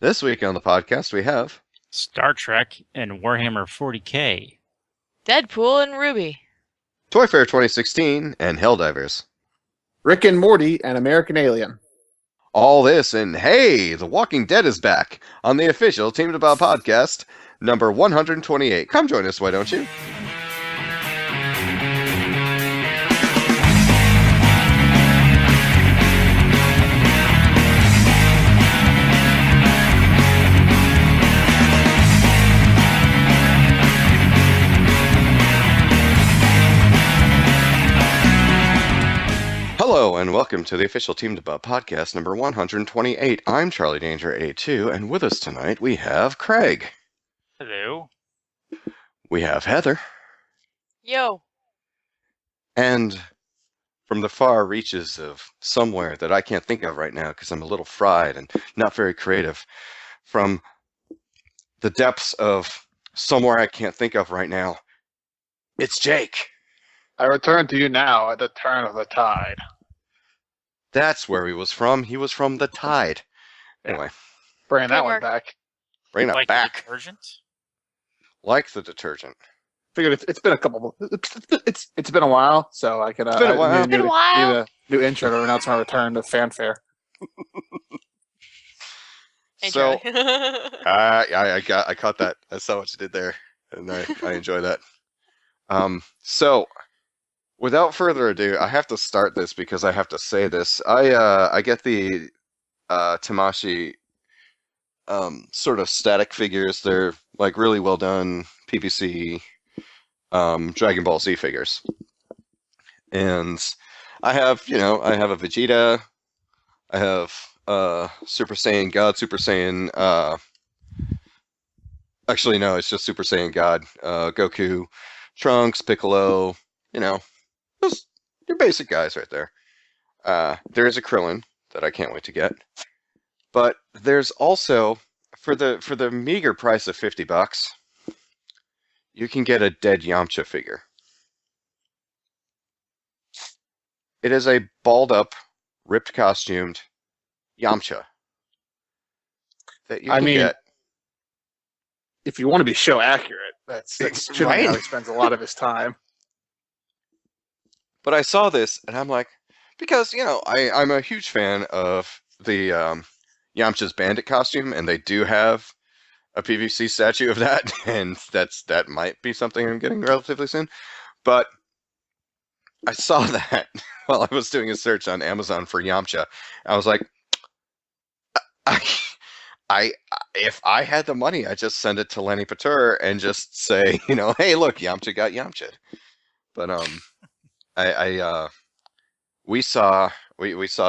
This week on the podcast, we have Star Trek and Warhammer 40K. Deadpool and RWBY. Toy Fair 2016 and HellDivers. Rick and Morty and American Alien. All this and hey, The Walking Dead is back on the official Team DBAH Podcast, number 128. Come join us, why don't you? Hello and welcome to the official Team DBAH Podcast number 128. I'm Charlie Danger 82, and with us tonight we have Craig. Hello. We have Heather. Yo. And from the far reaches of somewhere that I can't think of right now because I'm a little fried and not very creative, from the depths of somewhere I can't think of right now, it's Jake. I return to you now at the turn of the tide. That's where he was from. He was from the Tide. Anyway, Bringing that Good one work. back. bring it Like back. detergent? Like the detergent. Figured it's been a couple. It's been a while, so I could. It's been a while. It's been a while. Need a new intro to announce my return to fanfare. Hey, So, Charlie. I caught that. I saw what you did there, and I enjoy that. So, without further ado, I have to start this because I have to say this. I get the Tamashii sort of static figures. They're like really well done PVC Dragon Ball Z figures, and I have a Vegeta. I have Super Saiyan God, Super Saiyan. Actually, no, it's just Super Saiyan God, Goku, Trunks, Piccolo. Just your basic guys right there. There is a Krillin that I can't wait to get, but there's also for the meager price of $50, you can get a dead Yamcha figure. It is a balled up, ripped costumed Yamcha that you can get. If you want to be show accurate, that's generally Right. how he spends a lot of his time. But I saw this and I'm like, because I'm a huge fan of the Yamcha's bandit costume, and they do have a PVC statue of that, and that might be something I'm getting relatively soon. But I saw that while I was doing a search on Amazon for Yamcha. I was like, I if I had the money, I'd just send it to Lenny Patur and just say, hey, look, Yamcha got Yamcha. But we saw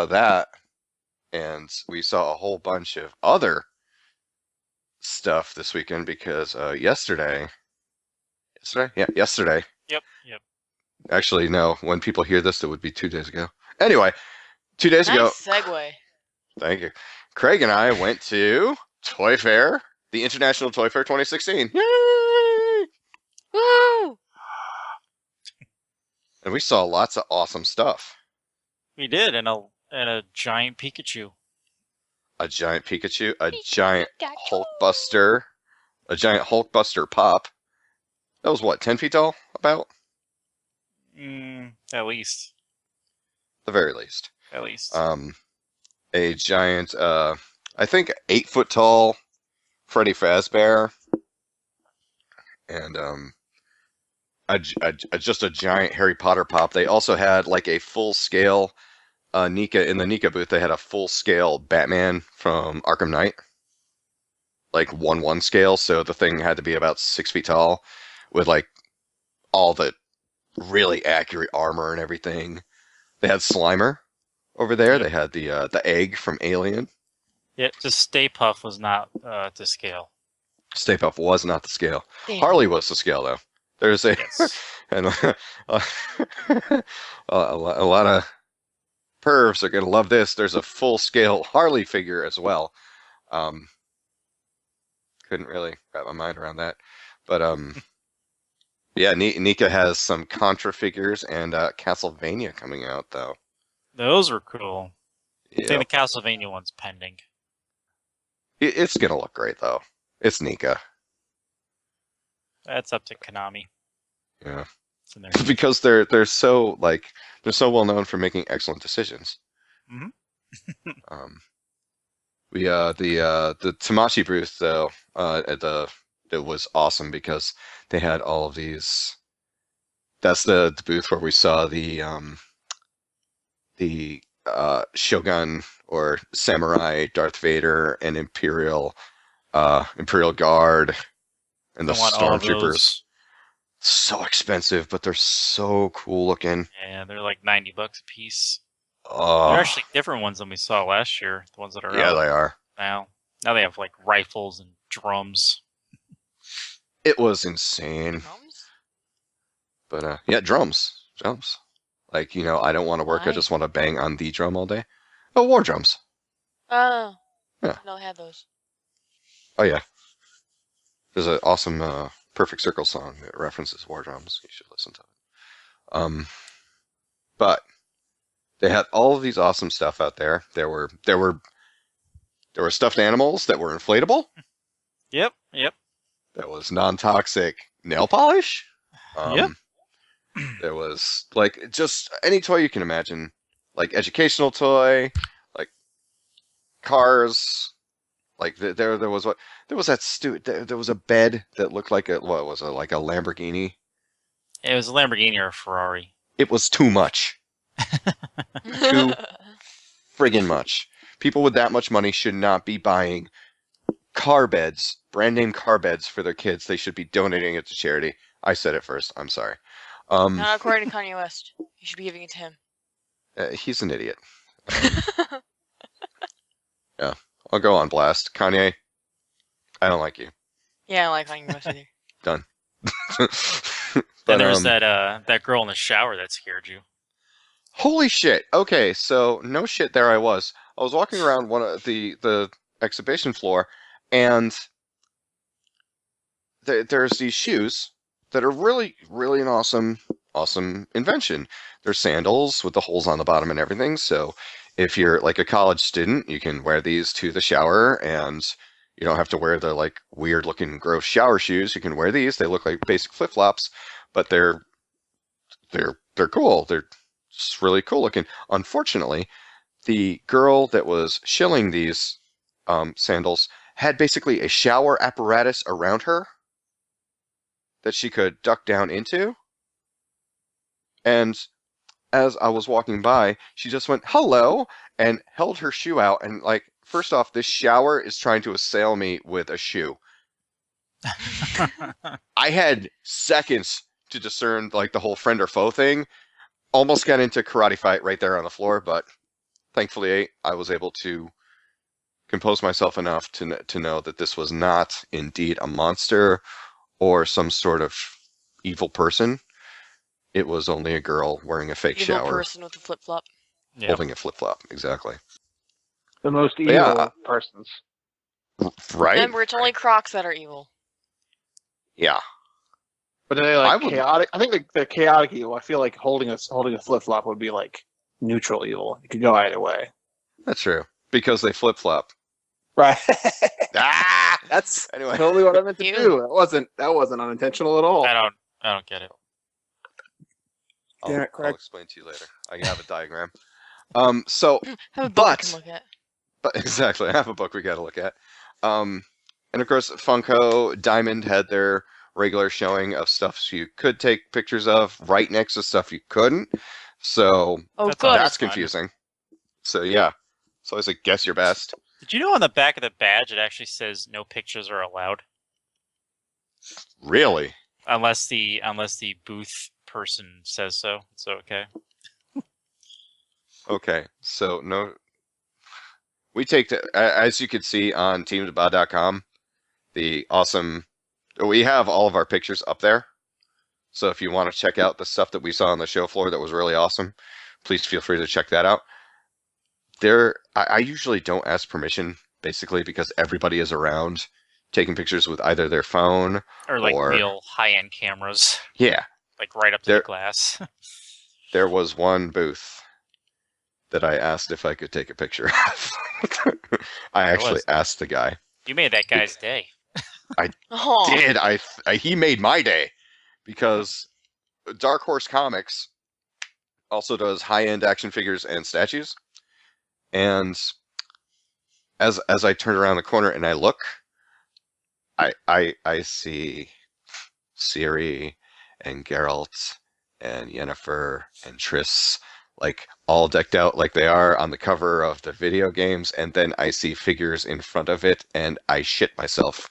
that, and we saw a whole bunch of other stuff this weekend because yesterday. Yep. Actually, no. When people hear this, it would be 2 days ago. Anyway, 2 days ago. Nice segue. Thank you. Craig and I went to Toy Fair, the International Toy Fair 2016. Yay! Woo! And we saw lots of awesome stuff. We did, and a giant Pikachu. A giant Pikachu, a giant Hulkbuster, a giant Hulkbuster pop. That was what, 10 feet tall, about? At least. The very least. At least. A giant, I think 8 foot tall Freddy Fazbear, and just a giant Harry Potter pop. They also had like a full scale Nika in the Nika booth. They had a full scale Batman from Arkham Knight, like 1/1 scale. So the thing had to be about 6 feet tall, with like all the really accurate armor and everything. They had Slimer over there. They had the egg from Alien. Yeah, just Stay Puff was not to scale. Stay Puft was not the scale. Damn. Harley was the scale though. There's a Yes. and a lot of pervs are gonna love this. There's a full scale Harley figure as well. Couldn't really wrap my mind around that, but yeah, Nika has some Contra figures and Castlevania coming out though. Those were cool. I Yeah. think the Castlevania one's pending. It's gonna look great though. It's Nika. That's up to Konami. Yeah. It's in their Because they're so well known for making excellent decisions. Mhm. The Tamashi booth though it was awesome because they had all of these. That's the booth where we saw the Shogun or Samurai Darth Vader and Imperial Guard and the I want all of Stormtroopers. those. So expensive, but they're so cool looking. Yeah, they're like $90 a piece. Oh, They're actually different ones than we saw last year. The ones that are yeah, out they are. now. Now they have like rifles and drums. It was insane. Drums? But yeah, drums. Like, I don't want to work, I Why? just want to bang on the drum all day. Oh, war drums. Oh. Yeah. No, I had those. Oh yeah. There's an awesome Perfect Circle song that references war drums. You should listen to it. But they had all of these awesome stuff out there. There were stuffed animals that were inflatable. Yep. There was non-toxic nail polish. Yep. There was like just any toy you can imagine, like educational toy, like cars. Like there was a bed that looked like like a Lamborghini. It was a Lamborghini or a Ferrari. It was too much, Too- friggin' much. People with that much money should not be buying car beds, brand name car beds for their kids. They should be donating it to charity. I said it first. I'm sorry. Not according to Kanye West. You should be giving it to him. He's an idiot. Yeah, I'll go on blast. Kanye, I don't like you. Yeah, I don't like Kanye West either. Done. Then there was that girl in the shower that scared you. Holy shit. Okay, so no shit there I was. I was walking around one of the exhibition floor, and there's these shoes that are really, really an awesome invention. They're sandals with the holes on the bottom and everything, so if you're like a college student, you can wear these to the shower, and you don't have to wear the like weird looking gross shower shoes. You can wear these. They look like basic flip-flops, but they're cool. They're just really cool looking. Unfortunately, the girl that was shilling these sandals had basically a shower apparatus around her that she could duck down into. And as I was walking by, she just went, "Hello," and held her shoe out. And like, first off, this shower is trying to assail me with a shoe. I had seconds to discern like the whole friend or foe thing. Almost got into a karate fight right there on the floor, but thankfully I was able to compose myself enough to know that this was not indeed a monster or some sort of evil person. It was only a girl wearing a fake Evil shower, person with a flip flop. Yep. holding a flip-flop. Exactly. The most But evil yeah, persons. Right? Remember, it's only Crocs that are evil. Yeah. But are they I like would- chaotic? I think they're chaotic evil. I feel like holding a flip flop would be like neutral evil. It could go either way. That's true. Because they flip-flop. Right. Ah! That's Anyway. totally what I meant to Ew. do. That wasn't unintentional at all. I don't get it. Damn it, I'll Craig. explain to you later. I have a diagram. So Have a book But- we can look at. But exactly, I have a book we got to look at. And of course, Funko Diamond had their regular showing of stuff you could take pictures of right next to stuff you couldn't. So Oh, That's good. all. that's fine. confusing. So yeah, so I was like, guess your best. Did you know on the back of the badge it actually says no pictures are allowed Really? unless the booth person says so. It's okay. Okay, so no. We take as you can see on teamdba.com, the awesome. We have all of our pictures up there. So if you want to check out the stuff that we saw on the show floor that was really awesome, please feel free to check that out. I usually don't ask permission, basically, because everybody is around taking pictures with either their phone Or like or real high-end cameras, yeah. like right up to There- the glass. There was one booth that I asked if I could take a picture of. I actually was? asked the guy. You made that guy's day. Oh. Did he made my day, because Dark Horse Comics also does high-end action figures and statues. And as I turn around the corner and I look, I see Ciri and Geralt and Yennefer and Triss, like all decked out like they are on the cover of the video games, and then I see figures in front of it and I shit myself.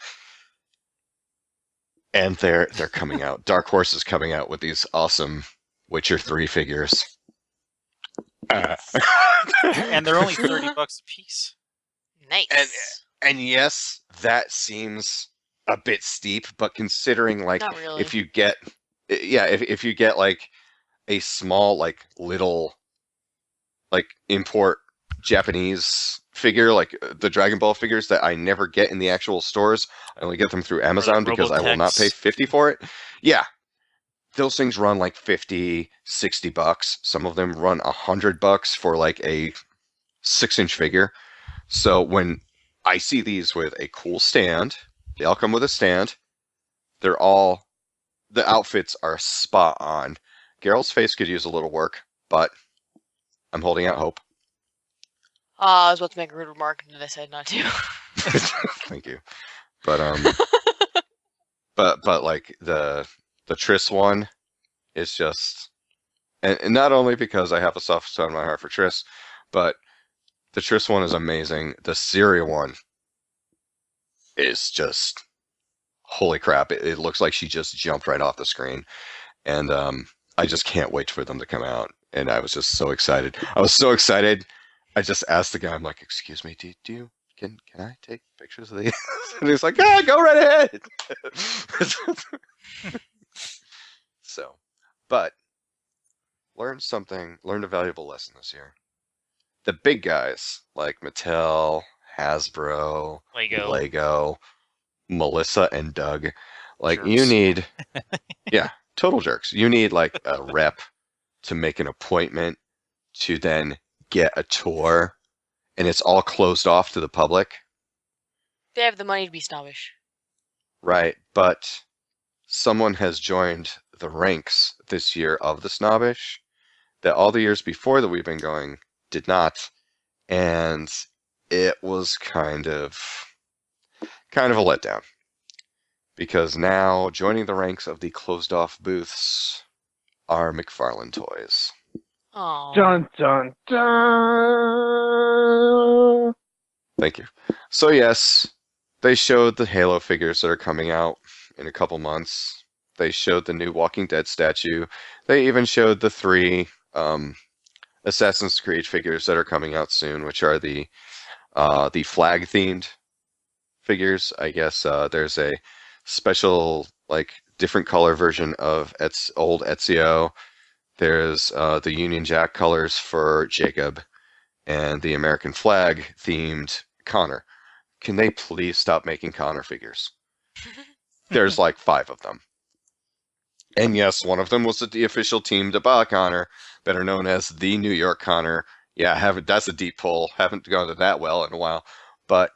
And they're coming out. Dark Horse is coming out with these awesome Witcher 3 figures. And they're only $30 a piece. Nice. And yes, that seems a bit steep, but considering like Not really. if you get if you get like a small like little like import Japanese figure, like the Dragon Ball figures that I never get in the actual stores, I only get them through Amazon because I will not pay $50 for it. Yeah. Those things run like $50, $60. Some of them run $100 for like a 6-inch figure. So when I see these with a cool stand, they all come with a stand. The outfits are spot on. Geralt's face could use a little work, but I'm holding out hope. I was about to make a rude remark and then I said not to. Thank you. But but like the Triss one is just, and not only because I have a soft spot in my heart for Triss, but the Triss one is amazing. The Ciri one is just, holy crap! It looks like she just jumped right off the screen, and I just can't wait for them to come out. And I was just so excited. I was so excited. I just asked the guy, I'm like, "Excuse me, can I take pictures of these?" And he's like, "Yeah, go right ahead." So, but learned a valuable lesson this year. The big guys like Mattel, Hasbro, Lego, Melissa and Doug, like Jerks. you need, yeah, total jerks. You need like a rep to make an appointment to then get a tour, and it's all closed off to the public. They have the money to be snobbish. Right, but someone has joined the ranks this year of the snobbish that all the years before that we've been going did not, and it was kind of a letdown, because now joining the ranks of the closed off booths are McFarlane toys. Oh. Dun dun dun. Thank you. So yes, they showed the Halo figures that are coming out in a couple months. They showed the new Walking Dead statue. They even showed the 3 Assassin's Creed figures that are coming out soon, which are the flag themed figures. I guess there's a special like different color version of old Ezio. There's the Union Jack colors for Jacob, and the American flag themed Connor. Can they please stop making Connor figures? There's like 5 of them. And yes, one of them was the official Team DBAH Connor, better known as the New York Connor. Yeah, that's a deep pull. Haven't gone to that well in a while. But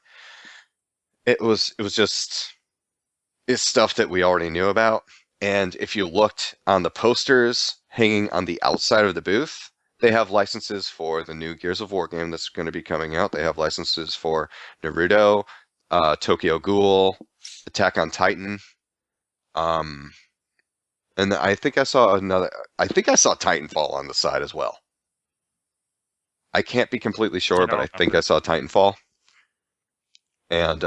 it was just, it's stuff that we already knew about. And if you looked on the posters hanging on the outside of the booth, they have licenses for the new Gears of War game that's going to be coming out. They have licenses for Naruto, Tokyo Ghoul, Attack on Titan. And I think I saw Titanfall on the side as well. I can't be completely sure, but I think I saw Titanfall. And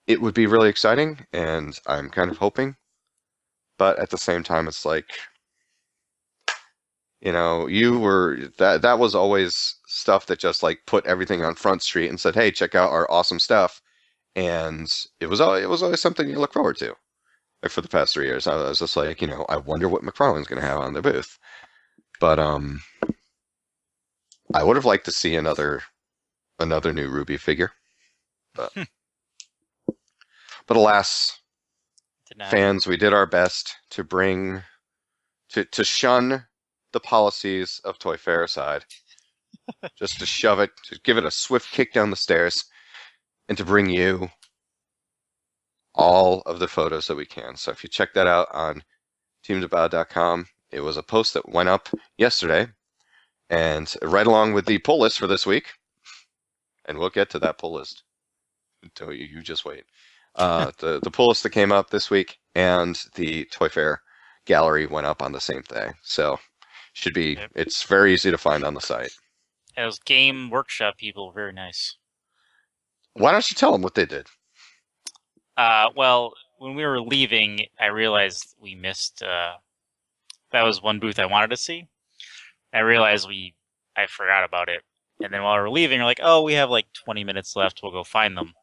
it would be really exciting, and I'm kind of hoping. But at the same time, it's like, you know, that was always stuff that just like put everything on Front Street and said, "Hey, check out our awesome stuff." And it was always something you look forward to. Like for the past 3 years, I was just like, you know, I wonder what McFarlane's going to have on their booth. But I would have liked to see another new RWBY figure. But alas, fans, we did our best to shun the policies of Toy Fair aside, just to shove it, to give it a swift kick down the stairs. and to bring you all of the photos that we can. So if you check that out on teamdba.com, it was a post that went up yesterday, and right along with the pull list for this week, and we'll get to that pull list. You just wait. The pull list that came up this week and the Toy Fair gallery went up on the same day. So should be, Yep. It's very easy to find on the site. Those Game Workshop people, very nice. Why don't you tell them what they did? Well, when we were leaving, I realized we missed. That was one booth I wanted to see. I realized I forgot about it, and then while we were leaving, we're like, "Oh, we have like 20 minutes left. We'll go find them."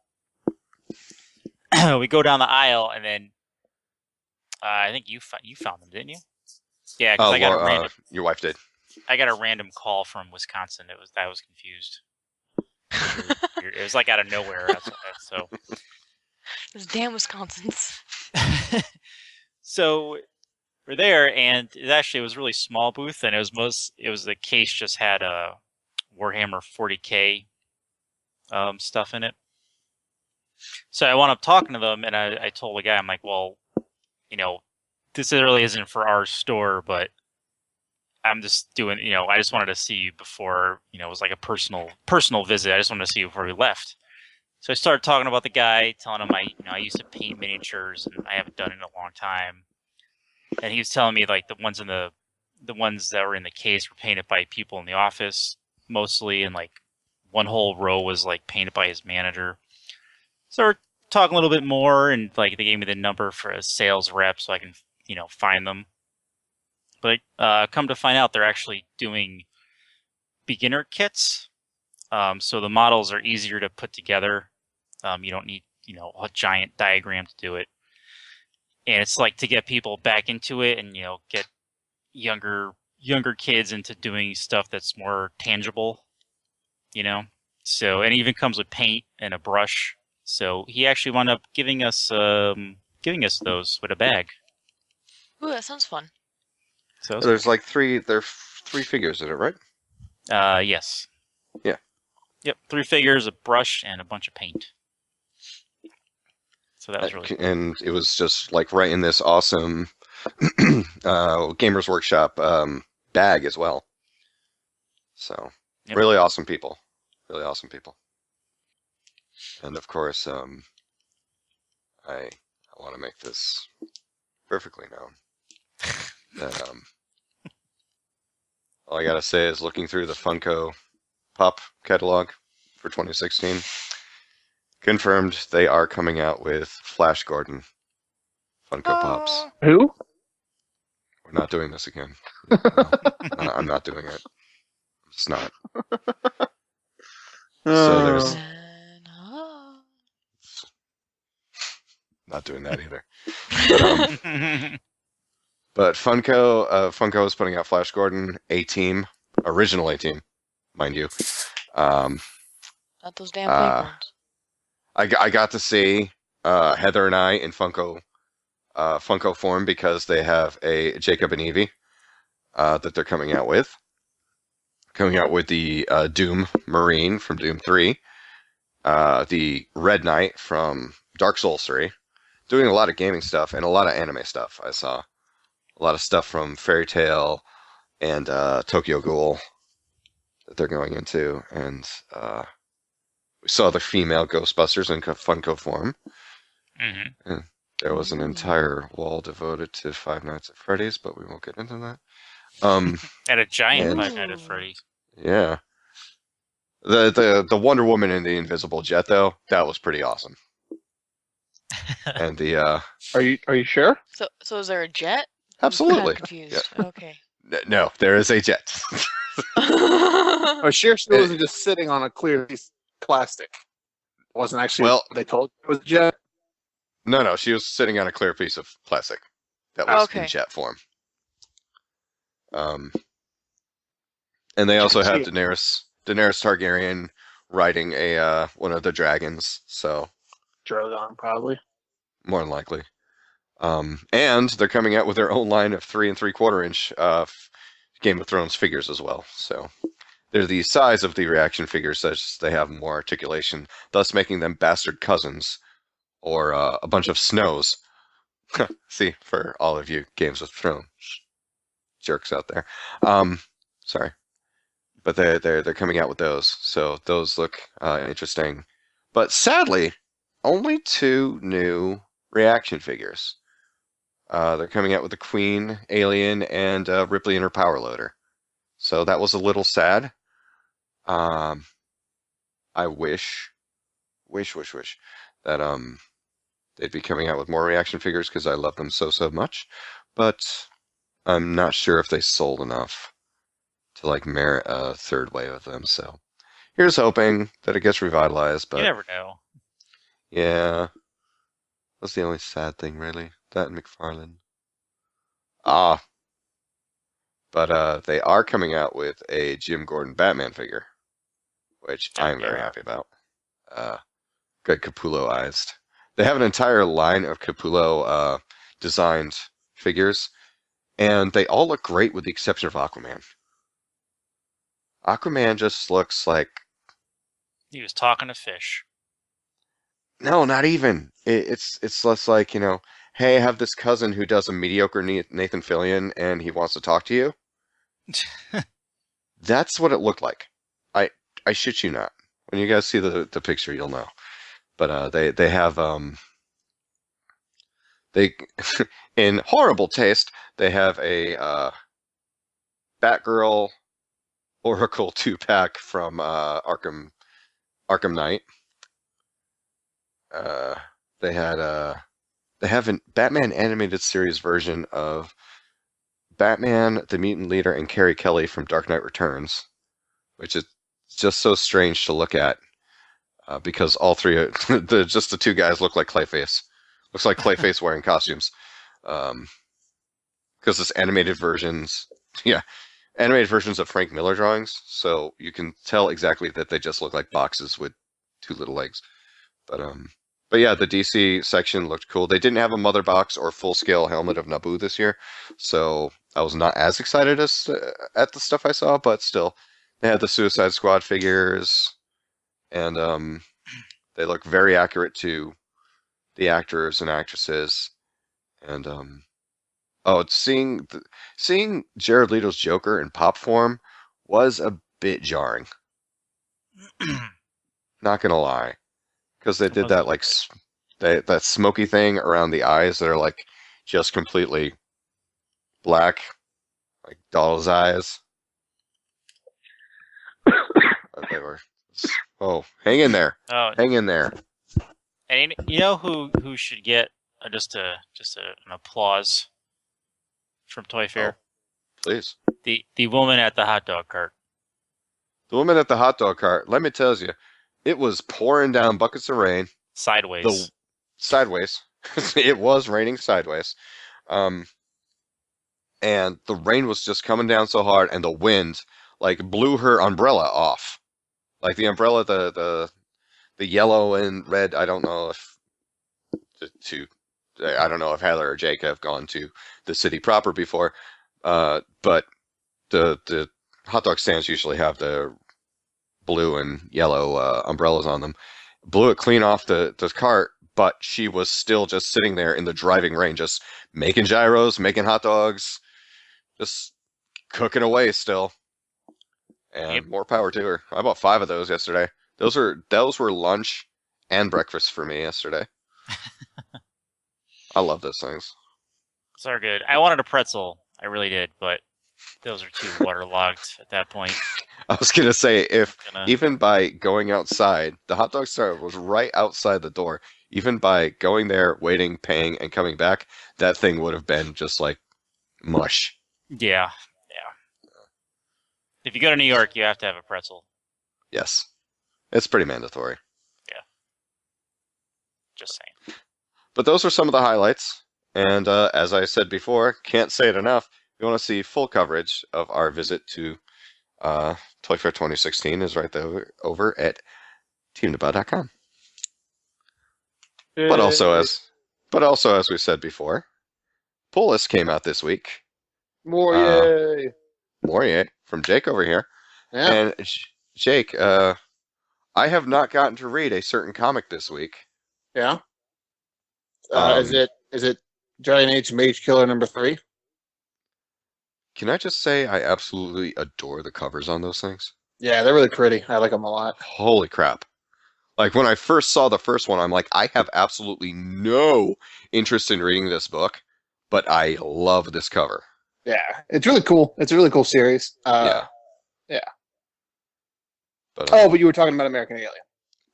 We go down the aisle, and then I think you found them, didn't you? Yeah, because your wife did. I got a random call from Wisconsin. I was confused. It was like out of nowhere. So. Those damn Wisconsins. So we're there, and it was a really small booth, and the case just had a Warhammer 40K stuff in it. So I wound up talking to them, and I told the guy, I'm like, well, this really isn't for our store, but I'm just doing, I just wanted to see you before, it was like a personal visit. I just wanted to see you before we left. So I started talking about the guy, telling him I used to paint miniatures, and I haven't done it in a long time. And he was telling me like the ones that were in the case were painted by people in the office mostly, and like one whole row was like painted by his manager. So we're talking a little bit more, and like they gave me the number for a sales rep so I can find them. But come to find out, they're actually doing beginner kits. So the models are easier to put together. You don't need, a giant diagram to do it. And it's like to get people back into it and, get younger kids into doing stuff that's more tangible, So, and it even comes with paint and a brush. So he actually wound up giving us those with a bag. Ooh, that sounds fun. So there's like three figures in it, right? Yes. Yeah. Yep, 3 figures, a brush, and a bunch of paint. So that was really cool. And it was just like right in this awesome Gamers Workshop bag as well. So Yep. Really awesome people. Really awesome people. And of course, I want to make this perfectly known that all I gotta say is looking through the Funko Pop catalog for 2016, confirmed they are coming out with Flash Gordon Funko Pops. Who? We're not doing this again. No, I'm not doing it. I'm just not. So there's not doing that either. But Funko is putting out Flash Gordon, A-Team, original A-Team, mind you. Not those damn fake ones. I got to see Heather and I in Funko form because they have a Jacob and Evie that they're coming out with. Coming out with the Doom Marine from Doom 3, the Red Knight from Dark Souls 3. Doing a lot of gaming stuff and a lot of anime stuff. I saw a lot of stuff from Fairy Tail and Tokyo Ghoul that they're going into, and we saw the female Ghostbusters in Funko form. Mm-hmm. And there was an entire wall devoted to Five Nights at Freddy's, but we won't get into that. And a giant Five Nights at Freddy's. Yeah. The Wonder Woman in the Invisible Jet, though, that was pretty awesome. And the Are you sure? So is there a jet? absolutely. I'm confused. Yeah. Okay. No, there is a jet. Oh, she wasn't just sitting on a clear piece of plastic. It wasn't actually. Well, they told you it was a jet. No, she was sitting on a clear piece of plastic that was in jet form. And they also have Daenerys Targaryen riding a one of the dragons, so Drogon probably. more than likely. And they're coming out with their own line of 3 3/4 inch Game of Thrones figures as well. So they're the size of the reaction figures, such they have more articulation, thus making them bastard cousins, or a bunch of snows. See, for all of you Games of Thrones jerks out there. Sorry. But they're coming out with those, so those look interesting. But sadly, only 2 new reaction figures. They're coming out with the Queen, Alien, and Ripley and her power loader. So that was a little sad. I wish that they'd be coming out with more reaction figures because I love them so much. But I'm not sure if they sold enough to like merit a 3rd wave of them. So here's hoping that it gets revitalized. But You never know. yeah, that's the only sad thing really. That and McFarlane. But they are coming out with a Jim Gordon Batman figure, which I'm very happy about. Good Capullo-ized. They have an entire line of Capullo designed figures, and they all look great with the exception of Aquaman. Aquaman just looks like... He was talking to fish. No, not even. It's less like, hey, I have this cousin who does a mediocre Nathan Fillion, and he wants to talk to you. That's what it looked like. I shit you not. When you guys see the picture, you'll know. But they have in horrible taste, they have a Batgirl Oracle 2-pack from Arkham Knight. They have a Batman animated series version of Batman, the Mutant Leader, and Carrie Kelly from Dark Knight Returns, which is just so strange to look at because all 3, just the 2 guys look like Clayface. Looks like Clayface wearing costumes. Because it's animated versions of Frank Miller drawings, so you can tell exactly that they just look like boxes with 2 little legs. But yeah, the DC section looked cool. They didn't have a mother box or full-scale helmet of Naboo this year, so I was not as excited at the stuff I saw, but still. They had the Suicide Squad figures, and they look very accurate to the actors and actresses. And seeing Jared Leto's Joker in pop form was a bit jarring. Not gonna lie. Because they did that that smoky thing around the eyes that are like just completely black, like doll's eyes. They were. Oh, hang in there! Oh, Hang in there! and you know who should get just an applause from Toy Fair? Oh, please. The woman at the hot dog cart. The woman at the hot dog cart. Let me tell you, it was pouring down buckets of rain. Sideways. Sideways. It was raining sideways. And the rain was just coming down so hard, and the wind blew her umbrella off. Like the umbrella, the yellow and red. I don't know if Heather or Jake have gone to the city proper before, but the hot dog stands usually have the blue and yellow umbrellas on them. Blew it clean off the cart, but she was still just sitting there in the driving rain, just making gyros, making hot dogs, just cooking away still. And more power to her. I bought 5 of those yesterday. Those were lunch and breakfast for me yesterday. I love those things. Those are good. I wanted a pretzel. I really did, but those are too waterlogged at that point. I was going to say, even by going outside, the hot dog stand was right outside the door. Even by going there, waiting, paying, and coming back, that thing would have been just like mush. Yeah. If you go to New York, you have to have a pretzel. Yes. It's pretty mandatory. Yeah. Just saying. But those are some of the highlights. And as I said before, can't say it enough. If you want to see full coverage of our visit to Toy Fair 2016 is right there over at teamdba.com. But also as we said before, Pull List came out this week. More yay! More yay from Jake over here. Yeah. And Jake, I have not gotten to read a certain comic this week. Yeah. Um, Is it Giant Age Mage Killer #3? Can I just say I absolutely adore the covers on those things? Yeah, they're really pretty. I like them a lot. Holy crap. Like when I first saw the first one, I'm like, I have absolutely no interest in reading this book, but I love this cover. Yeah, it's really cool. It's a really cool series. Yeah. Yeah. But, But you were talking about American Alien.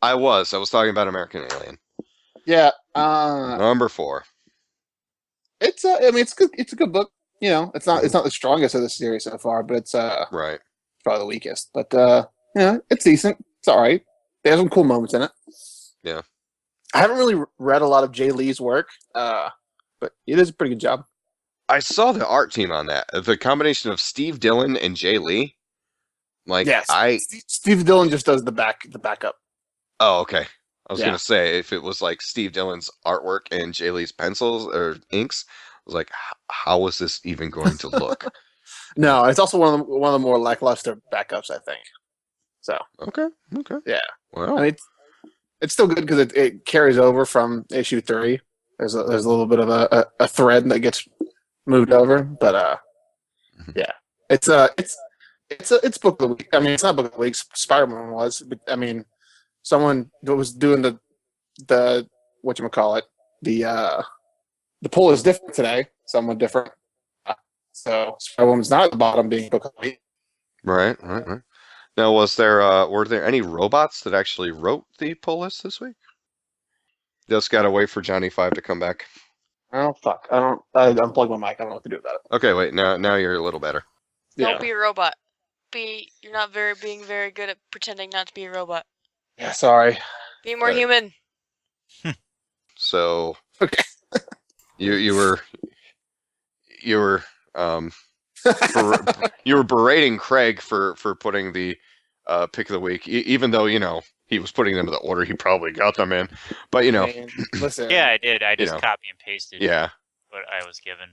I was talking about American Alien. Yeah. Number 4. It's I mean, it's good. It's a good book. You know, it's not the strongest of the series so far, but it's Right. probably the weakest. But it's decent. It's all right. There's some cool moments in it. Yeah. I haven't really read a lot of Jay Lee's work, but he does a pretty good job. I saw the art team on that. The combination of Steve Dillon and Jay Lee. Like, Yes, I... Steve Dillon just does the backup. Oh, okay. I was Yeah. going to say, if it was like Steve Dillon's artwork and Jay Lee's pencils or inks, I was like, how is this even going to look? No, it's also one of the more lackluster backups, I think. So Okay. Yeah. Well, I mean, it's still good because it carries over from issue 3. There's a little bit of a thread that gets moved over, but yeah, it's book of the week. I mean, it's not book of the week. Spider-Man was, but I mean, someone was doing the whatchamacallit, the poll is different today. Somewhat different. So Spider-Woman's not at the bottom being book of the week. right. Now, were there any robots that actually wrote the pull list this week? Just gotta wait for Johnny 5 to come back. Oh fuck! I unplugged my mic. I don't know what to do about it. Okay, wait. Now you're a little better. Don't be a robot. You're not being very good at pretending not to be a robot. Yeah, sorry. Be more Right. human. So Okay. you were you were berating Craig for putting the pick of the week, even though he was putting them in the order he probably got them in. But Man, listen. Yeah, I did. I just know. copy and pasted yeah, what I was given.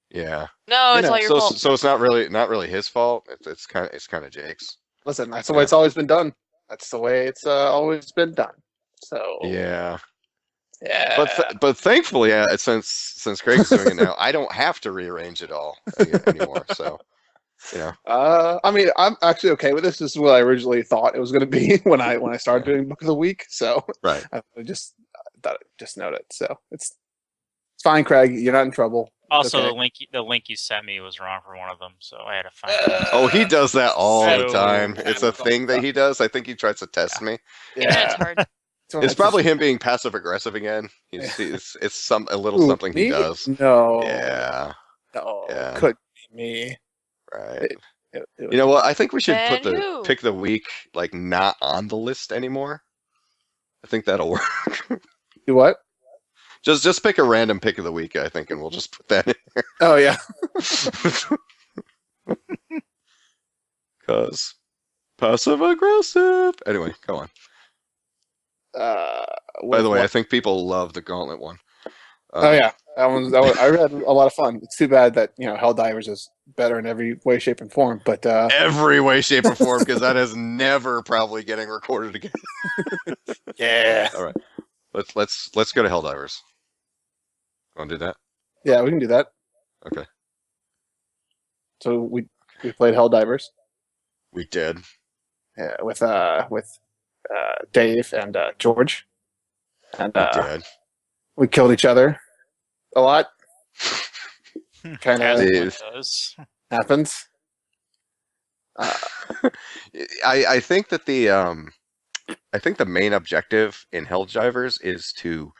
yeah. No, it's all your fault. So it's not really his fault. It's kind of Jake's. Listen, that's the way it's always been done. That's the way it's always been done. So Yeah. yeah. But thankfully, since Craig's doing it now, I don't have to rearrange it all anymore. So, I mean, I'm actually okay with this. This is what I originally thought it was going to be when I started doing book of the week. So right. I just thought I'd just note it. So it's fine, Craig. You're not in trouble. Also, Okay. the link you sent me was wrong for one of them, so I had to find it. Oh, he does that all the So time. bad It's a with all thing that stuff. he does. I think he tries to test me. Internet's hard. It's probably him being passive aggressive again. It's a little something he does. No. Yeah. No. Yeah. Could be me. Right. It You know what? I think we should put Then the who? pick of the week like not on the list anymore. I think that'll work. Do what? Just pick a random pick of the week, I think, and we'll just put that in Oh yeah. because passive aggressive. Anyway, go on. By the way, I think people love the Gauntlet one. Oh yeah, that was I had a lot of fun. It's too bad that HellDivers is better in every way, shape, and form. But Every way, shape, or form, because that is never probably getting recorded again. yeah, All right, let's go to HellDivers. Want to do that? yeah, we can do that. Okay, So we played HellDivers we did. with Dave and George, and We did. we killed each other a lot. Kind As of It one is. does. happens. I think that the main objective in HellDivers is to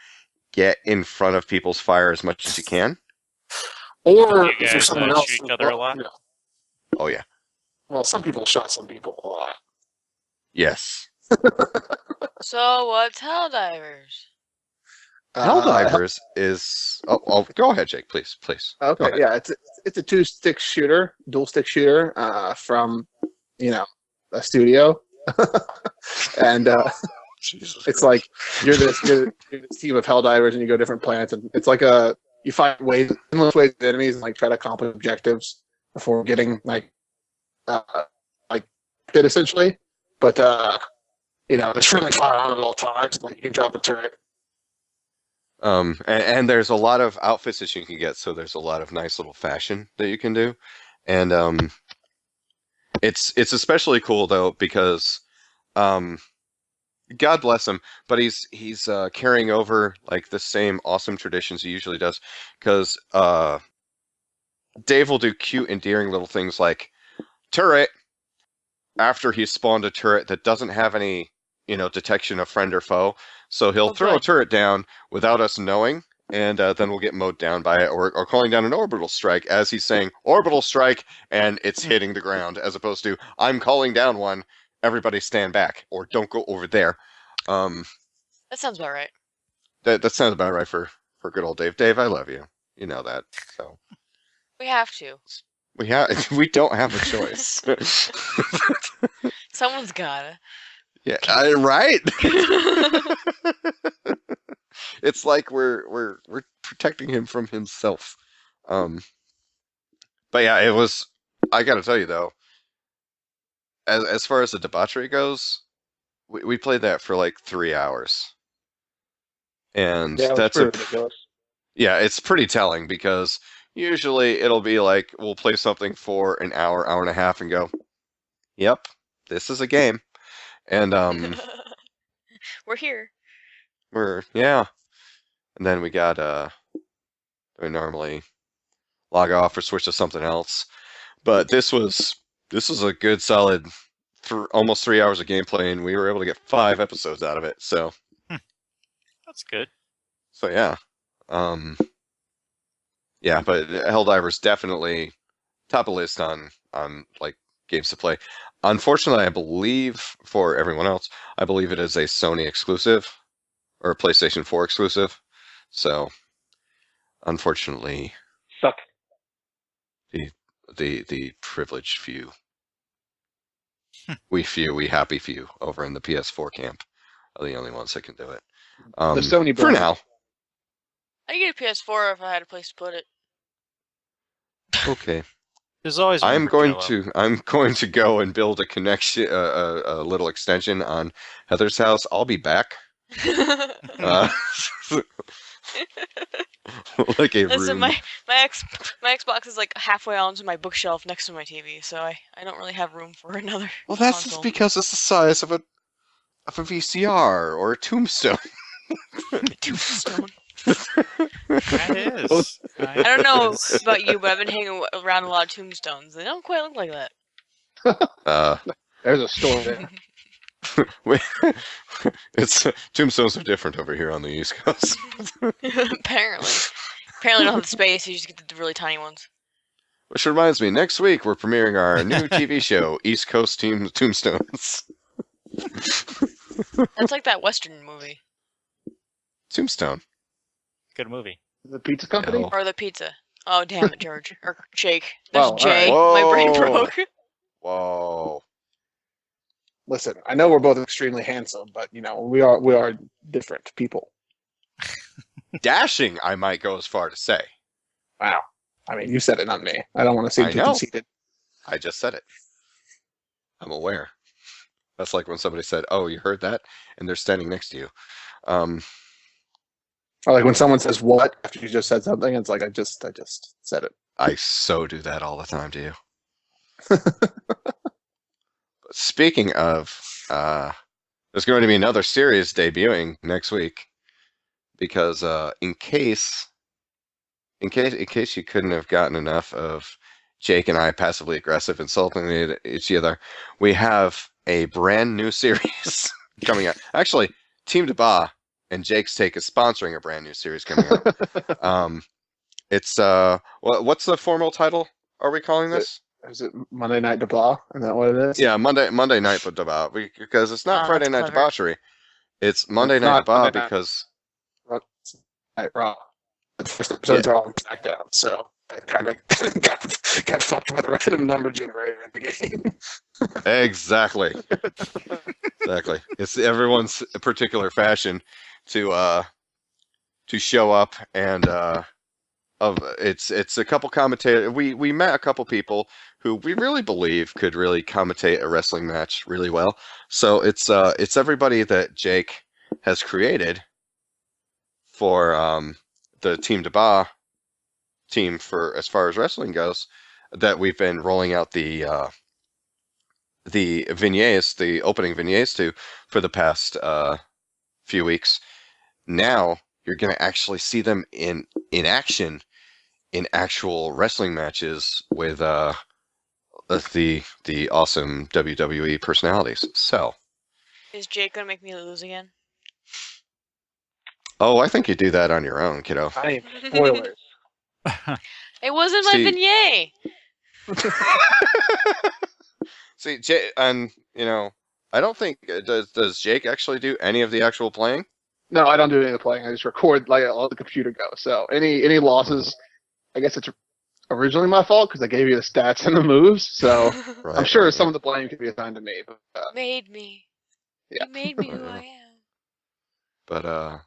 get in front of people's fire as much as you can. Or You if there's guys, someone else, shoot each other a lot? Oh yeah. Well, some people shot some people a lot. Yes. So what's Helldivers? HellDivers is. Oh, go ahead, Jake. Please. Go Okay, ahead. yeah, it's a dual stick shooter, from a studio, and Jesus it's Christ. like you're this team of Helldivers, and you go to different planets, and it's like you find endless ways of enemies, and like try to accomplish objectives before getting like cockpit essentially, but it's friendly fire on at all times. Like you can drop a turret. And there's a lot of outfits that you can get, so there's a lot of nice little fashion that you can do, and it's especially cool though because God bless him, but he's carrying over like the same awesome traditions he usually does, because Dave will do cute, endearing little things like turret after he's spawned a turret that doesn't have any detection of friend or foe. So he'll throw a turret down without us knowing, and then we'll get mowed down by it, or calling down an orbital strike as he's saying orbital strike, and it's hitting the ground, as opposed to I'm calling down one, everybody stand back, or don't go over there. That sounds about right. That sounds about right for good old Dave. Dave, I love you. You know that. So We have to. we don't have a choice. Someone's gotta. Yeah, right. It's like we're protecting him from himself. But yeah, it was. I got to tell you though, as far as the debauchery goes, we played that for like 3 hours, and that's ridiculous. Yeah, it's pretty telling because usually it'll be like we'll play something for an hour, hour and a half, and go, "Yep, this is a game," and We're here. yeah. And then we we normally log off or switch to something else. But this was a good solid almost 3 hours of gameplay, and we were able to get 5 episodes out of it. So That's good. So yeah. Yeah, but HellDivers definitely top of list on like games to play. Unfortunately, I believe for everyone else, I believe it is a Sony exclusive or a PlayStation 4 exclusive. So, unfortunately, suck. The privileged few, we happy few over in the PS4 camp are the only ones that can do it. The Sony for brand. now. I'd get a PS4 if I had a place to put it. Okay. There's always. I'm going to go and build a connection, a little extension on Heather's house. I'll be back. Like a Listen, room. my Xbox is like halfway onto my bookshelf next to my TV, so I don't really have room for another. Well, that's console. just because it's the size of a VCR or a tombstone. Tombstone. That is. I don't know about you, but I've been hanging around a lot of tombstones. They don't quite look like that. There's a story there. It's tombstones are different over here on the East Coast. Apparently don't have the space. You just get the really tiny ones. Which reminds me, next week we're premiering our new TV show, East Coast Tombstones. That's like that Western movie. Tombstone. Good movie. The pizza company? No. Or the pizza. Oh, damn it, George. Or Jake. Oh, There's Jay. all right. My brain Whoa. broke. Whoa. Listen, I know we're both extremely handsome, but we are different people. Dashing, I might go as far to say. Wow. I mean, you said it, not me. I don't want to seem I too know. conceited. I just said it. I'm aware. That's like when somebody said, "Oh, you heard that?" and they're standing next to you. Or like when someone says "what" after you just said something, it's like I just said it. I so do that all the time to you. But speaking of, there's going to be another series debuting next week because in case you couldn't have gotten enough of Jake and I passively aggressive insulting each other, we have a brand new series coming out. Actually, Team DBAH and Jake's Take is sponsoring a brand new series coming out. It's what's the formal title? Are we calling this? Is it Monday Night DBAH? Is that what it is? Yeah, Monday Night DBAH, because it's not Friday that's Night clever. Debauchery. It's Monday It's Night not DBAH Monday Night. because Night Raw. The first episodes are all in SmackDown, so I kind of got fucked with a random number generator in the game. exactly. It's everyone's particular fashion to show up and it's a couple commentators. We met a couple people who we really believe could really commentate a wrestling match really well. So it's everybody that Jake has created for the Team DBAH team for as far as wrestling goes, that we've been rolling out the vignettes, the opening vignettes to for the past few weeks. Now you're going to actually see them in action in actual wrestling matches with the awesome WWE personalities. So, Is Jake gonna make me lose again? oh, I think you do that on your own, kiddo. I ain't spoilers. It wasn't my See- vignette. See, Jake, and I don't think does Jake actually do any of the actual playing? No, I don't do any of the playing. I just record like all the computer go. So any losses, I guess it's originally my fault because I gave you the stats and the moves. So Right, I'm sure right, some right. of the blame could be assigned to me. But Made me. Yeah. You made me who I am. But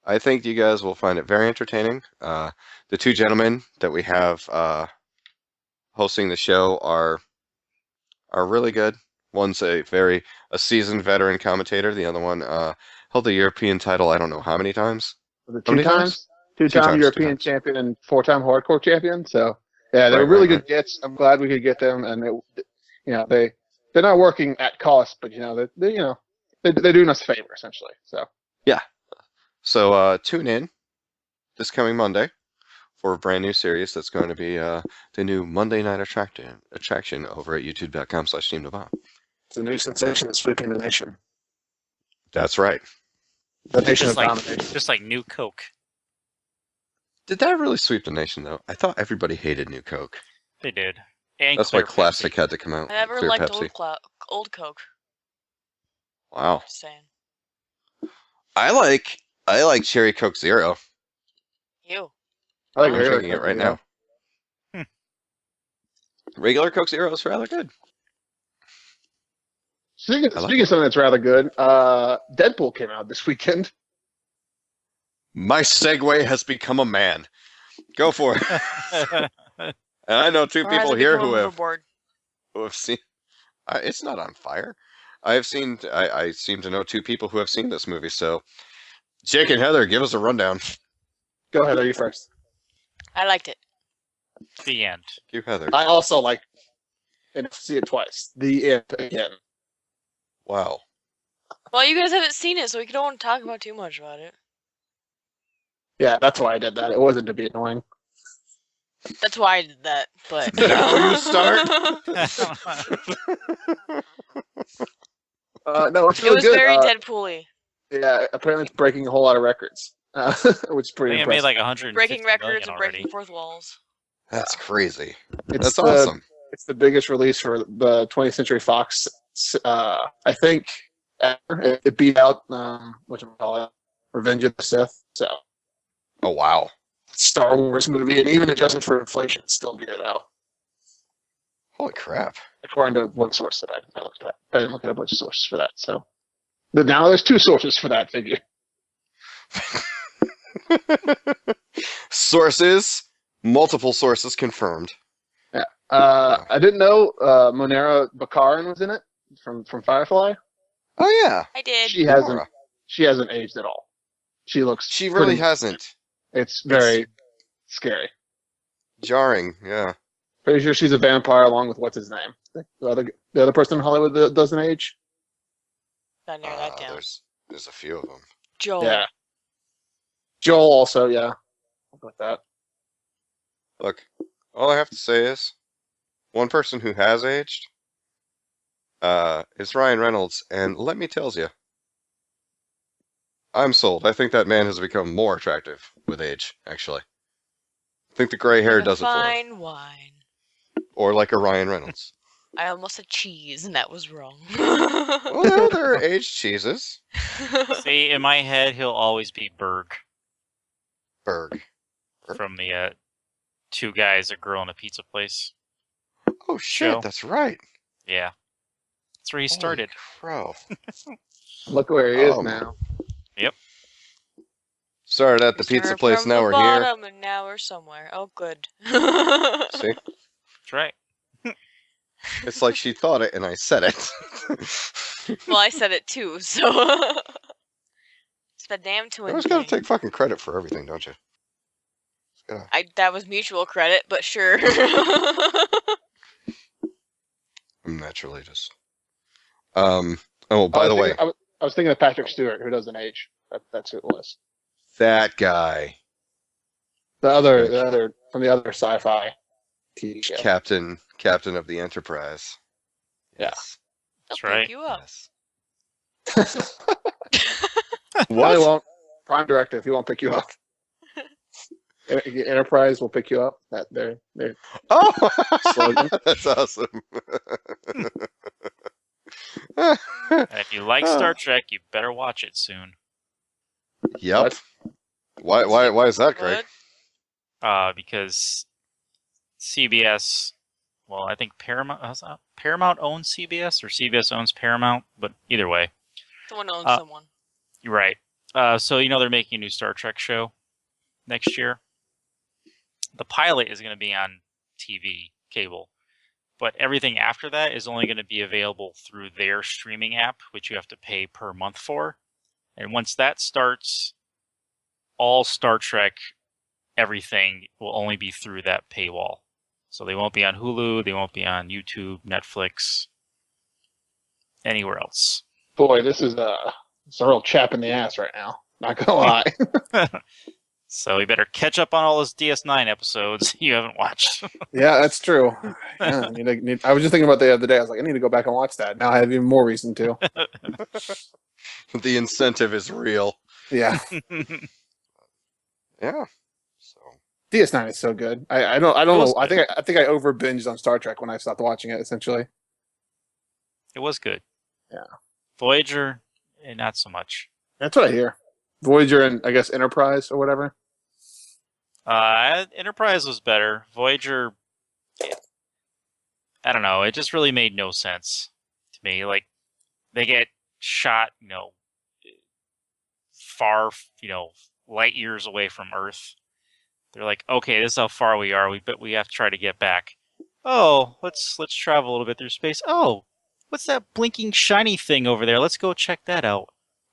I think you guys will find it very entertaining. The two gentlemen that we have hosting the show are really good. One's a seasoned veteran commentator. The other one held the European title I don't know how many times. was it How many 2 times? Two 2-time times, European 2 times. champion and 4-time hardcore champion. So yeah, they were Right, really right, good gets. I'm glad we could get them, and they're not working at cost, but they're doing us a favor essentially. So So tune in this coming Monday for a brand new series that's going to be the new Monday Night Attraction over at youtube.com/Team DBAH. it's a new sensation that's sweeping the nation. That's right. The nation just of like domination. just like New Coke. Did that really sweep the nation though? I thought everybody hated New Coke. They did. And That's why Clear Classic Pepsi. had to come out. I never Clear liked Pepsi. old Coke. Wow. Just saying. I like Cherry Coke Zero. You. I like I'm regular drinking it Coke, right yeah. now. Regular Coke Zero is rather good. Speaking I like of something that's rather good, Deadpool came out this weekend. My segue has become a man. Go for it. And I know two Or has people it here become who a have hoverboard? seen. It's not on fire. I seem to know two people who have seen this movie. So, Jake and Heather, give us a rundown. Go ahead, are you first? I liked it. The end. You, Heather. I also like and see it twice. The end again. Wow. Well, you guys haven't seen it, so we don't talk about too much about it. Yeah, that's why I did that. It wasn't to be annoying. That's why I did that. But Now you start. No, it's It really was good. very Deadpool-y. Yeah, apparently it's breaking a whole lot of records, which is I pretty think it made impressive. like 100 Breaking records and already. breaking fourth walls. That's crazy. It's That's awesome. It's the biggest release for the 20th Century Fox. I think ever. It beat out whatchamacallit, Revenge of the Sith. So Oh wow. Star Wars movie, and even adjusted for inflation, still beat it out. Holy crap. According to one source that I looked at. I didn't look at a bunch of sources for that. So but now there's 2 sources for that figure. Sources, multiple sources confirmed. I didn't know Monera Bakarin was in it from Firefly. Oh yeah. I did. She hasn't aged at all. She looks. She really pretty- hasn't. It's very scary. Jarring, yeah. Pretty sure she's a vampire along with what's his name, the other person in Hollywood that doesn't age. Gotta narrow that down. There's a few of them. Joel. Yeah. Joel also, yeah. I'll go with that. Look, all I have to say is, one person who has aged is Ryan Reynolds, and let me tell you, I'm sold. I think that man has become more attractive with age, actually. I think the gray hair Like a does it for him. fine wine. Or like a Ryan Reynolds. I almost said cheese, and that was wrong. Well, no, there are aged cheeses. See, in my head, he'll always be Berg Berg. from the Two Guys, a Girl, and a Pizza Place. Oh shit, Show. that's right. Yeah. That's where he started. Crow. Look where he is Oh. now. started at the We pizza started place, from now the we're here. bottom, and now we're somewhere. Oh, good. See? That's right. It's like she thought it and I said it. Well, I said it too, so it's the damn You twin always gotta thing. take fucking credit for everything, don't you? That was mutual credit, but sure. Naturally just. Oh, by the way, I was thinking of Patrick Stewart, who does an H. That's who it was. that guy, The other from the other sci-fi TV show. Captain of the Enterprise. Yeah. Yes. That's I'll right. pick you up. Yes. Probably What? won't. Prime Directive, he won't pick you up. Enterprise will pick you up. They're Oh, slogan. that's awesome. And if you like Star Trek, you better watch it soon. Yep. Why is that, Craig? What? Because CBS, well, I think Paramount owns CBS, or CBS owns Paramount, but either way, Someone owns someone. you're right. So they're making a new Star Trek show next year. The pilot is going to be on TV cable, but everything after that is only going to be available through their streaming app, which you have to pay per month for. And once that starts, all Star Trek, everything will only be through that paywall. So they won't be on Hulu, they won't be on YouTube, Netflix, anywhere else. Boy, this is it's a real chap in the ass right now. Not gonna lie. So we better catch up on all those DS9 episodes you haven't watched. Yeah, that's true. Yeah, I was just thinking about the other day. I was like, I need to go back and watch that. Now I have even more reason to. The incentive is real. Yeah, Yeah. So DS9 is so good. I don't It know. was I think I over binged on Star Trek when I stopped watching it. Essentially, It was good. Yeah. Voyager, not so much. that's what I hear. Voyager and I guess Enterprise or whatever. Enterprise was better. Voyager, I don't know. It just really made no sense to me. Like, they get shot, far, light years away from Earth. They're like, okay, this is how far we are. We have to try to get back. Oh, let's travel a little bit through space. Oh, what's that blinking shiny thing over there? Let's go check that out.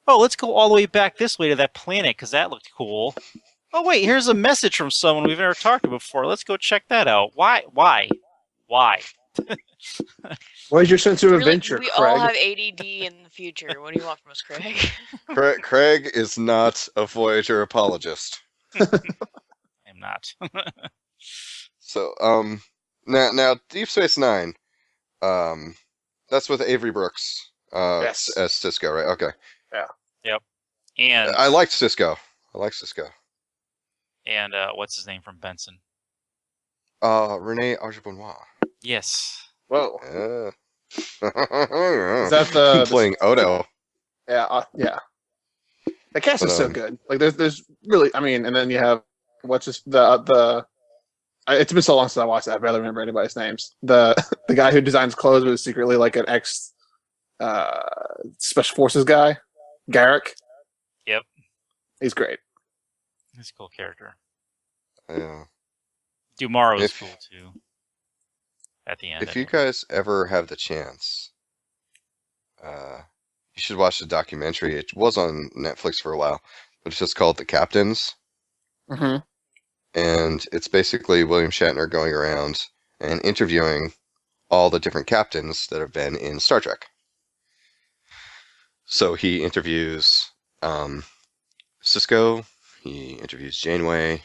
Oh, let's go all the way back this way to that planet because that looked cool. Oh, wait, here's a message from someone we've never talked to before. Let's go check that out. Why? What is your sense of Really, adventure, we Craig? all have ADD in the future. What do you want from us, Craig? Craig is not a Voyager apologist. I'm not. So now Deep Space Nine, that's with Avery Brooks Yes. as Cisco, right? Okay. And I liked Cisco. and what's his name from Benson? Renee Auger-Benoit. Yes. Whoa. Is that the playing Odo? Yeah, yeah. The cast But, is so good. Like, there's really, I mean, and then you have what's this, it's been so long since I watched that. I barely remember anybody's names. The guy who designs clothes was secretly like an ex special forces guy, Garrick. Yep. He's great. He's a cool character. Yeah. Dumaro is If- cool too. At the end. If you anyway. guys ever have the chance, you should watch the documentary. It was on Netflix for a while, but it's just called The Captains. Mm-hmm. And it's basically William Shatner going around and interviewing all the different captains that have been in Star Trek. So he interviews Cisco, he interviews Janeway,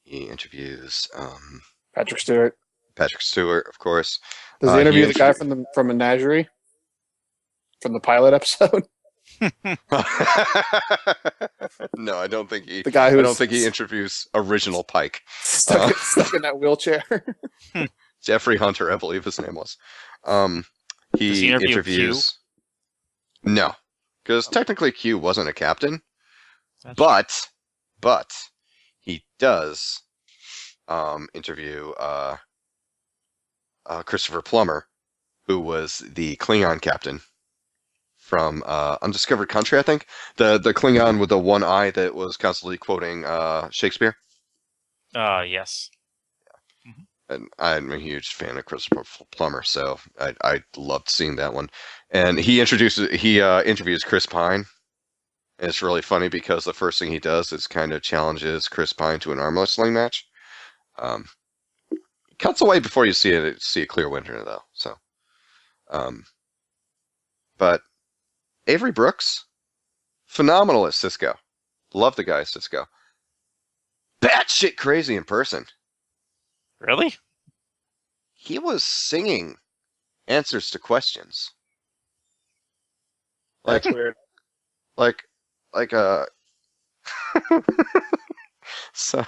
he interviews Patrick Stewart. Patrick Stewart, of course. Does he He interview the guy from Menagerie? From the pilot episode? No, I don't think he. The guy I who don't think he interviews original Pike. stuck in that wheelchair. Jeffrey Hunter, I believe his name was. Does he He interview interviews. No, because technically Q wasn't a captain, That's- but he does interview Christopher Plummer, who was the Klingon captain from Undiscovered Country, I think. The Klingon with the one eye that was constantly quoting Shakespeare. Yes. And I'm a huge fan of Christopher Plummer, so I loved seeing that one. And he interviews Chris Pine. And it's really funny because the first thing he does is kind of challenges Chris Pine to an arm wrestling match. Cuts away before you see a clear winner, though. So, but Avery Brooks, phenomenal at Cisco. Love the guy at Cisco. Batshit crazy in person. Really? He was singing answers to questions. That's weird. Like so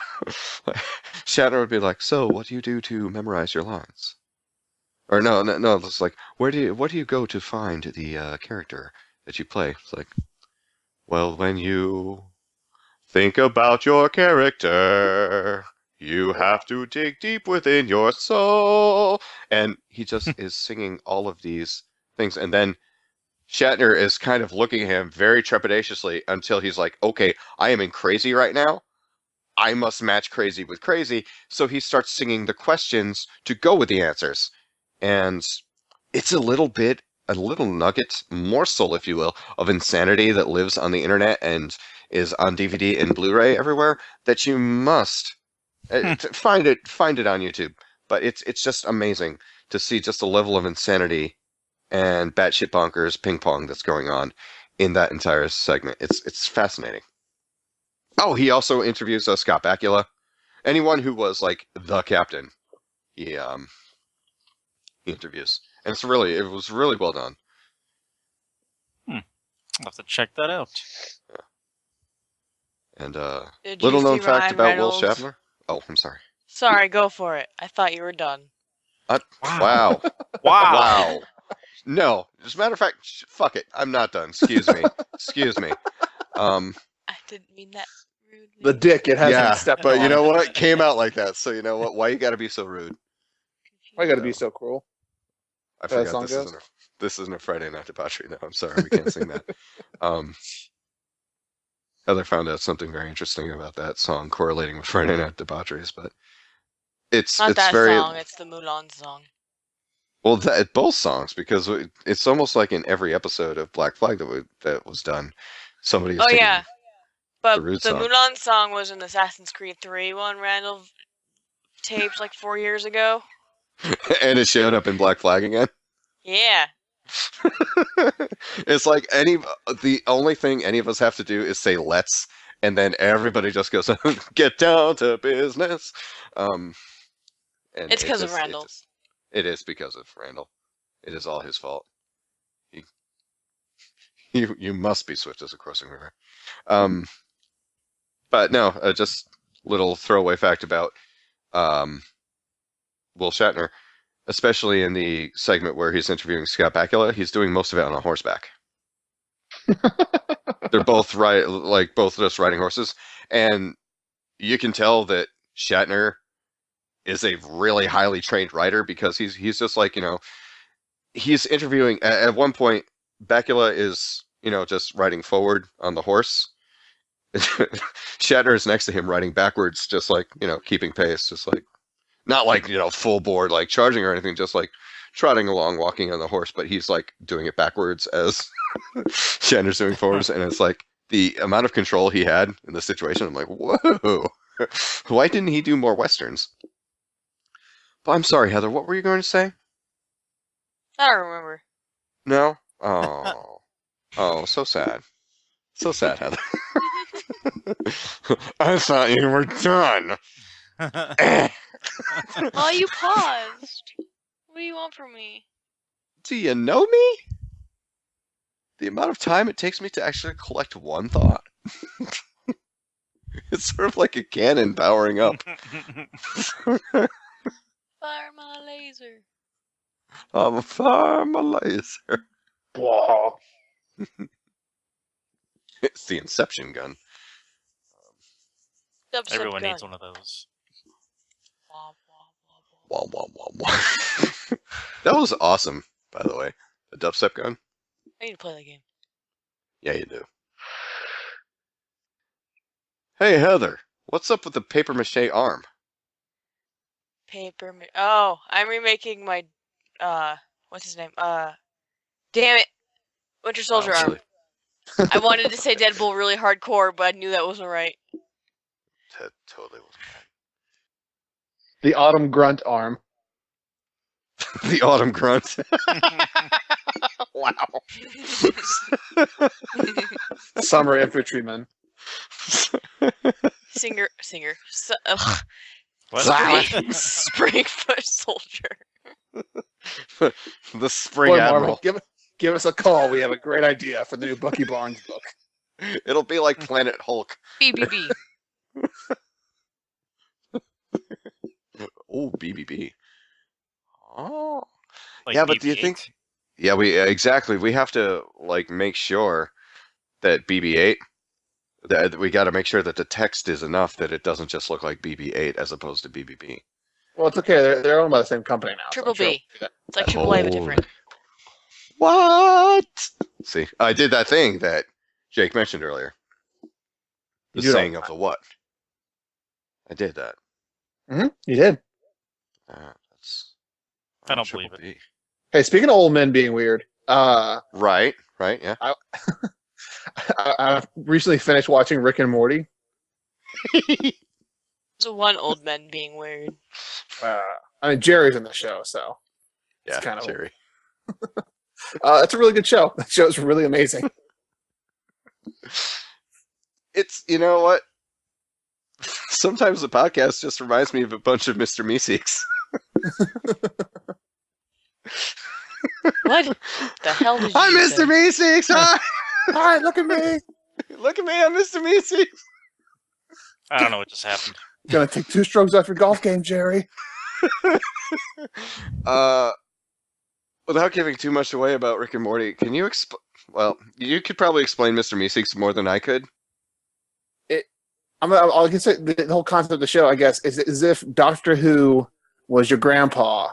Shatner would be like, so what do you do to memorize your lines? Or no, it's like, what do you go to find the character that you play? It's like, well, when you think about your character, you have to dig deep within your soul. And he just is singing all of these things, and then Shatner is kind of looking at him very trepidatiously until he's like, okay, I am in crazy right now. I must match crazy with crazy. So he starts singing the questions to go with the answers. And it's a little nugget, morsel, if you will, of insanity that lives on the internet and is on DVD and Blu-ray everywhere that you must find it on YouTube. But it's just amazing to see just the level of insanity and batshit bonkers ping pong that's going on in that entire segment. It's fascinating. Oh, he also interviews Scott Bakula. Anyone who was like the captain, he interviews, and it was really well done. I'll have to check that out. Yeah. And Did you little known see fact Ryan about Reynolds? Will Shatner. Oh, I'm sorry. Sorry, go for it. I thought you were done. Wow. Wow. No, as a matter of fact, fuck it. I'm not done. Excuse me. I didn't mean that rudely. The dick, it hasn't Yeah, stepped but on. you know what? It came out like that, so you know what? Why you gotta be so rude? Why gotta be so cruel? I That forgot song goes? this isn't a Friday Night Debauchery. No, I'm sorry, we can't sing that. Heather found out something very interesting about that song correlating with Friday Night Debaucheries, but it's Not that very song, it's the Mulan song. well both songs, because it's almost like in every episode of Black Flag that was done, somebody is Oh taking yeah. But Rude the song. Mulan song was in the Assassin's Creed 3 one Randall taped like 4 years ago. and it showed up in Black Flag again. Yeah. It's like the only thing any of us have to do is say let's, and then everybody just goes get down to business. And It's because of Randall. It is because of Randall. It is all his fault. You must be swift as a crossing river. But no, just little throwaway fact about Will Shatner, especially in the segment where he's interviewing Scott Bakula. He's doing most of it on a horseback. They're both both just riding horses, and you can tell that Shatner is a really highly trained rider, because he's just like, he's interviewing at one point. Bakula is just riding forward on the horse. Shatner is next to him riding backwards, just like keeping pace, just like not like full board like charging or anything, just like trotting along, walking on the horse, but he's like doing it backwards as Shatner's doing forwards, and it's like the amount of control he had in the situation. I'm like, whoa, why didn't he do more westerns? But I'm sorry, Heather, what were you going to say? I don't remember. No? Oh, so sad. So sad, Heather. I thought you were done. Oh, you paused. What do you want from me? Do you know me? The amount of time it takes me to actually collect one thought. It's sort of like a cannon powering up. Fire my laser. I'm a fire my laser. Wow. It's the Inception gun. Dubstep Everyone gun. needs one of those. Wah, wah, wah, wah. Wah, wah, wah, wah. That was awesome, by the way. The dubstep gun. I need to play that game. Yeah, you do. Hey, Heather, what's up with the paper mache arm? Oh, I'm remaking my, what's his name? Damn it. Winter Soldier Oh, arm. really? I wanted to say Deadpool really hardcore, but I knew that wasn't right. That totally wasn't The Autumn Grunt arm. right. The autumn grunt. Wow. Summer infantryman. Singer. What? Spring foot soldier. The Spring Boy, Admiral. Marvel, give us a call. We have a great idea for the new Bucky Barnes book. It'll be like Planet Hulk. BBB. Oh, BBB. Oh. Like Yeah, but do you BB-8? think? Yeah, exactly. We have to like make sure that BB-8. That we got to make sure that the text is enough that it doesn't just look like BB-8 as opposed to BBB. Well, it's okay. They're owned by the same company now. Triple so I'm B. sure It's like Triple A, but Oh. different. What? See, I did that thing that Jake mentioned earlier. The You do it all saying the of the what? I did that. You did. That's. I don't Triple believe B. Hey, speaking of old men being weird, Right, yeah. I recently finished watching Rick and Morty. So one old man being weird. I mean, Jerry's in the show, so Yeah, kinda- Jerry. it's a really good show. That show's really amazing. It's, you know what? Sometimes the podcast just reminds me of a bunch of Mr. Meeseeks. What the hell did you I'm just say? Mr. Meeseeks! Hi! Hi, look at me. Look at me, I'm Mr. Meeseeks! I don't know what just happened. Gonna take 2 strokes off your golf game, Jerry. Without giving too much away about Rick and Morty, can you well, you could probably explain Mr. Meeseeks more than I could. I can say the whole concept of the show, I guess, is as if Doctor Who was your grandpa,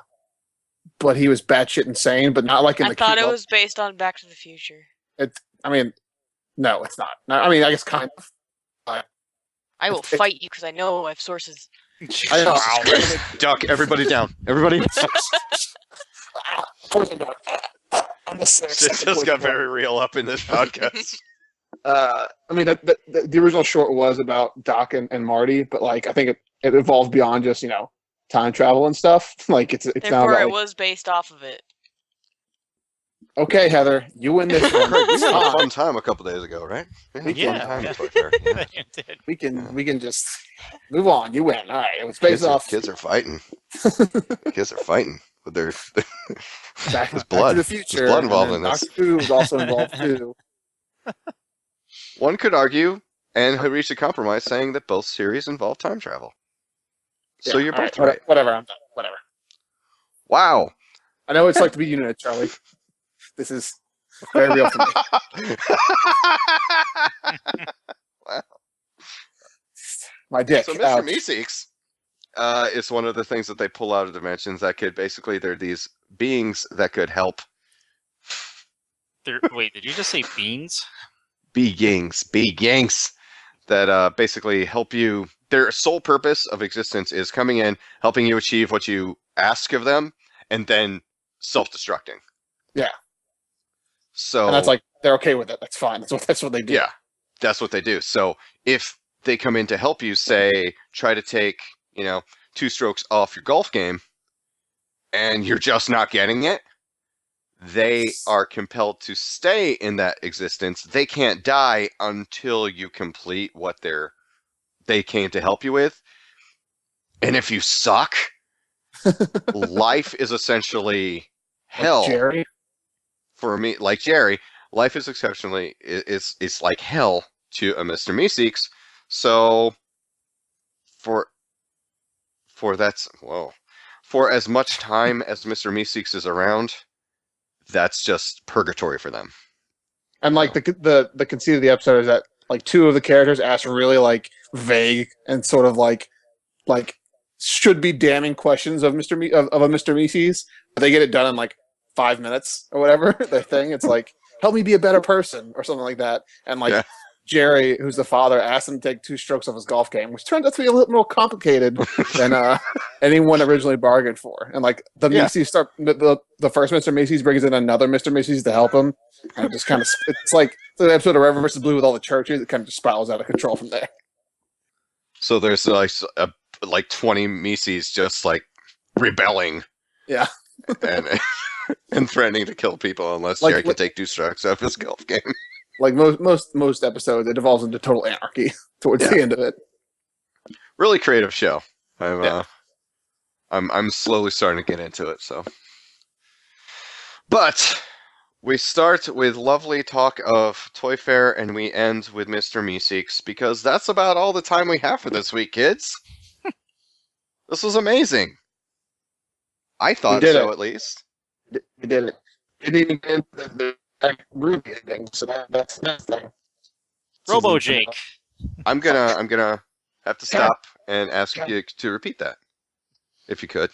but he was batshit insane, but not like in I the thought cute it was based on Back to the Future. I mean, no, it's not. No, I mean, I guess kind of. I will It's- fight you because I know I have sources. I know. Duck, everybody down. Everybody. I'm the sixth. It just got very real up in this podcast. I mean, the original short was about Doc and Marty, but like I think it evolved beyond just time travel and stuff. Like it's now Therefore, about it like, was based off of it. okay, Heather, you win this one. Craig, we It's had a fine. fun time a couple days ago, right? We had a Yeah, fun time yeah. with Toy Fair. Yeah. You did. We can just move on. You win. All right, it was based off Kids are fighting. Kids are fighting with their. Back, There's Back blood. to the Future. There's blood and involved then in this. Doctor Who was also involved too. One could argue and have reached a compromise saying that both series involve time travel. So Yeah, you're all both right, right. Whatever. I'm done. Whatever. Wow. I know what it's like to be unit, Charlie. This is very real for me. My dick. So Mr. Ouch. Meeseeks is one of the things that they pull out of dimensions that could basically, they're these beings that could help Wait, did you just say beans? beings that basically help you. Their sole purpose of existence is coming in, helping you achieve what you ask of them, and then self-destructing. Yeah. So And that's like they're okay with it. That's fine. That's what they do. yeah, that's what they do. So if they come in to help you, say, try to take 2 strokes off your golf game, and you're just not getting it, they are compelled to stay in that existence. They can't die until you complete what they came to help you with. And if you suck, life is essentially Like hell Jerry. for me. Like Jerry, life is exceptionally it's like hell to a Mr. Meeseeks. So for as much time as Mr. Meeseeks is around, that's just purgatory for them. And like the conceit of the episode is that like 2 of the characters ask really like vague and sort of like should be damning questions of of a Mr. Meeseeks. But they get it done in like 5 minutes or whatever. Their thing. It's like, help me be a better person or something like that. And like Yeah. Jerry, who's the father, asked him to take 2 strokes off his golf game, which turned out to be a little more complicated than anyone originally bargained for. And like the Yeah. Macy's the first Mr. Macy's brings in another Mr. Macy's to help him, and it just kind of it's like the episode of Red vs. Blue with all the churches. It kind of just spirals out of control from there. So there's like 20 Mises just like rebelling. Yeah. and and threatening to kill people unless Like- Jerry can take 2 strokes off his golf game. Like most episodes, it devolves into total anarchy towards the end of it. Really creative show. Yeah. I'm slowly starting to get into it. So, but we start with lovely talk of Toy Fair and we end with Mr. Meeseeks because that's about all the time we have for this week, kids. This was amazing. I thought did so, it. at least. We did it. We didn't even get the RWBY thing, so that's the next thing. Robo Jake. I'm gonna have to stop and ask you to repeat that, if you could.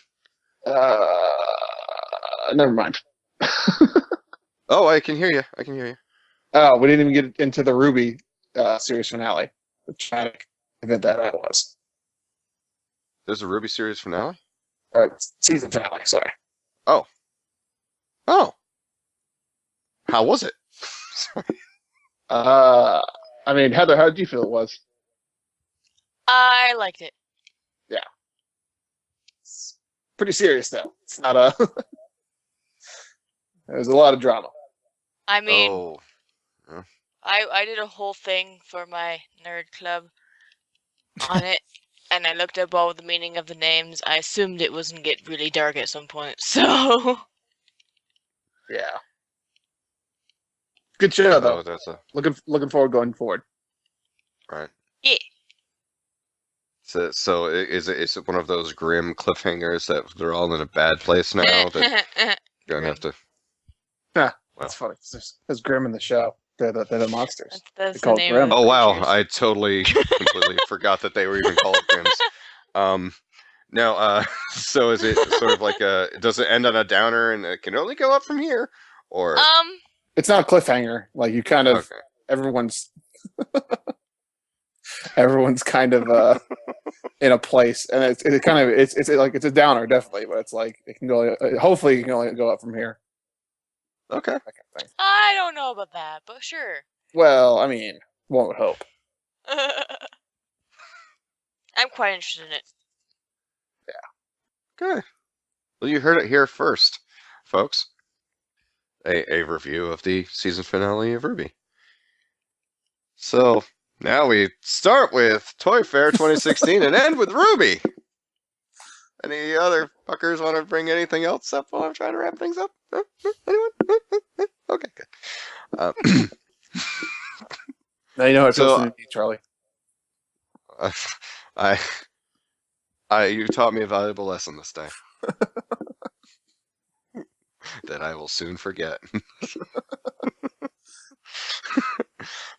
Never mind. Oh, I can hear you. I can hear you. Oh, we didn't even get into the RWBY series finale. The tragic event that was. There's a RWBY series finale? Season finale, sorry. Oh. How was it? I mean, Heather, how did you feel it was? I liked it. It's pretty serious, though. It's not a... There's a lot of drama. I mean, Oh. I did a whole thing for my nerd club on it, and I looked up all the meaning of the names. I assumed it was gonna get really dark at some point, so Yeah. Good show, though. Oh, that's a... Looking forward going forward. Right. yeah. So is it one of those grim cliffhangers that they're all in a bad place now that you're gonna have to... That's funny. There's Grim in the show. They're the monsters. That's They the call it name Grim. of the Oh wow, creatures. I totally completely forgot that they were even called Grims. Now, so is it sort of like does it end on a downer and it can only go up from here? Or It's not a cliffhanger. Like you kind of okay. everyone's kind of in a place, and it's a downer definitely, but it's like it can go. Hopefully, it can only go up from here. Okay. That kind of thing. I don't know about that, but sure. Well, I mean, one would hope. I'm quite interested in it. Good. Well, you heard it here first, folks. A review of the season finale of RWBY. So now we start with Toy Fair 2016 and end with RWBY. Any other fuckers want to bring anything else up while I'm trying to wrap things up? Anyone? Okay, good. Now you know how it feels So- to be, Charlie. You taught me a valuable lesson this day that I will soon forget.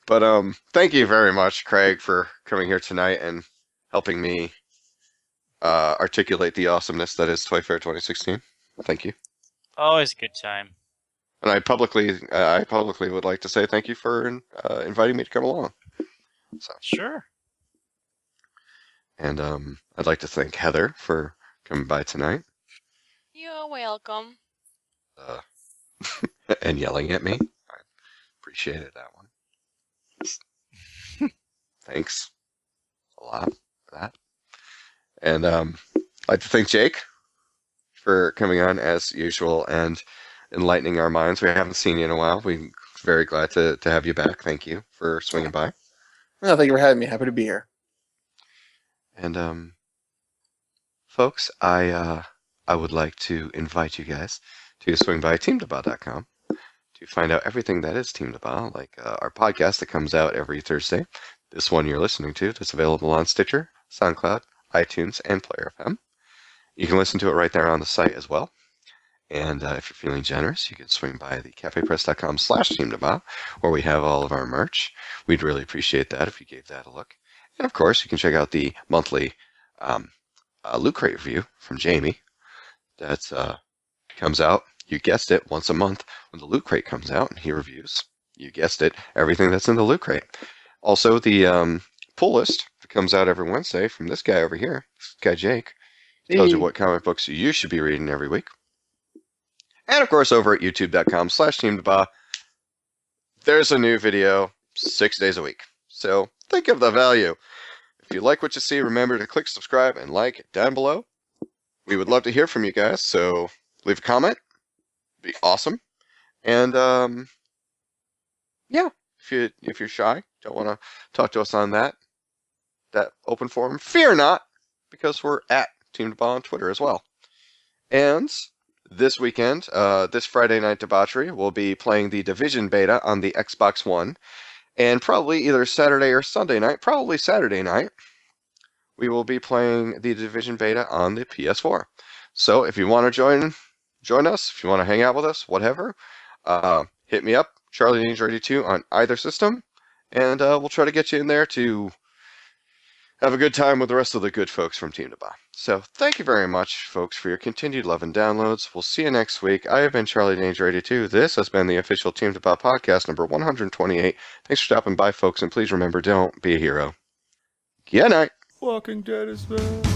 But thank you very much, Craig, for coming here tonight and helping me articulate the awesomeness that is Toy Fair 2016. Thank you. Always a good time. And I publicly would like to say thank you for inviting me to come along. So. Sure. And I'd like to thank Heather for coming by tonight You're welcome. and yelling at me. I appreciated that one. Thanks a lot for that. And I'd like to thank Jake for coming on as usual and enlightening our minds. We haven't seen you in a while. We're very glad to have you back. Thank you for swinging by. No, thank you for having me. Happy to be here. And folks, I would like to invite you guys to swing by teamdba.com to find out everything that is Team DBA, like our podcast that comes out every Thursday. This one you're listening to that's available on Stitcher, SoundCloud, iTunes, and Player FM. You can listen to it right there on the site as well. And if you're feeling generous, you can swing by the cafepress.com/teamdba, where we have all of our merch. We'd really appreciate that if you gave that a look. And of course, you can check out the monthly Loot Crate review from Jamie that comes out you guessed it, once a month when the Loot Crate comes out and he reviews, you guessed it, everything that's in the Loot Crate. Also, the pull list that comes out every Wednesday from this guy over here, this guy Jake, tells you what comic books you should be reading every week. And of course, over at youtube.com/TeamDBAH, there's a new video 6 days a week. So think of the value. If you like what you see, remember to click subscribe and like down below. We would love to hear from you guys, so leave a comment. It'd be awesome. And yeah, if you're shy, don't want to talk to us on that open forum, fear not, because we're at Team DBAH on Twitter as well. And this weekend, this Friday night debauchery, we'll be playing the Division beta on the Xbox One, and probably either Saturday or Sunday night, probably Saturday night, we will be playing the Division beta on the PS4. So if you want to join us, if you want to hang out with us, whatever, hit me up, Charlie Ninja 82 on either system, and we'll try to get you in there to have a good time with the rest of the good folks from Team DBAH. So thank you very much, folks, for your continued love and downloads. We'll see you next week. I have been Charlie Danger 82. This has been the official Team DBAH podcast number 128. Thanks for stopping by, folks, and please remember, don't be a hero. Good night. Walking Dead is back.